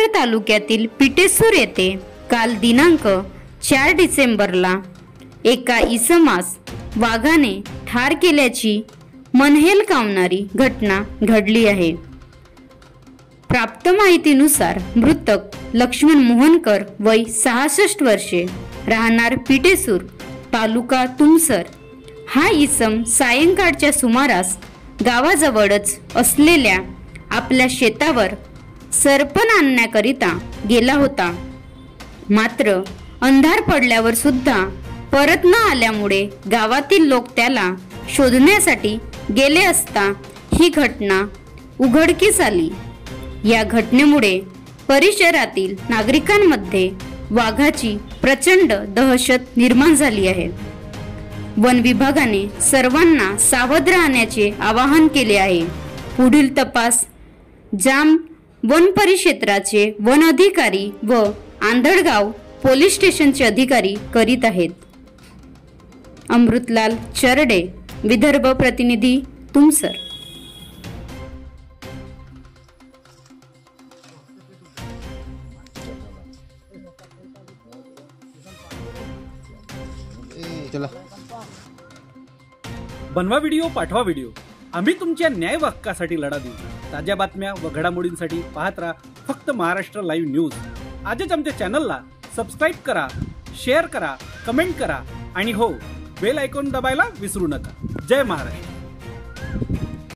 तुमसर तालुक्यातील पिटेसूर येथे काल दिनांक 4 डिसेंबरला एका इसमास वाघाने ठार केल्याची मनहेल कावणारी घटना घडली आहे। प्राप्त माहितीनुसार मृतक लक्ष्मण मोहनकर वय 66 वर्षे, राहणार पिटेसूर, तालुका तुमसर, हा इसम सायंकाळच्या सुमारास गावाजवळच असलेल्या आपल्या शेतावर सरपण आणण्याकरिता गेला होता। मात्र अंधार पडल्यावर सुद्धा परत न आल्यामुळे गावातील लोक त्याला शोधण्यासाठी गेले असता ही घटना उघडकीस आली। या घटनेमुळे परिसरातील नागरिकांमध्ये वाघाची प्रचंड दहशत निर्माण झाली आहे। वन विभागाने सर्वांना सावध राहण्याचे आवाहन केले आहे। पुढील तपास जाम वन परिक्षेत्राचे वन अधिकारी व आंधळगाव पोलीस स्टेशनचे अधिकारी करीत आहेत। अमृतलाल चरडे, विदर्भ प्रतिनिधी, तुमसर। बनवा व्हिडिओ, पाठवा व्हिडिओ, आम्ही तुमच्या न्याय हक्कासाठी लढा देऊ। ताज्या बातम्या व घडामोडींसाठी पाहत राहा फक्त महाराष्ट्र लाईव्ह न्यूज। आजच आमच्या चॅनलला सबस्क्राईब करा, शेअर करा, कमेंट करा आणि हो, बेल आयकॉन दबायला विसरू नका। जय महाराष्ट्र।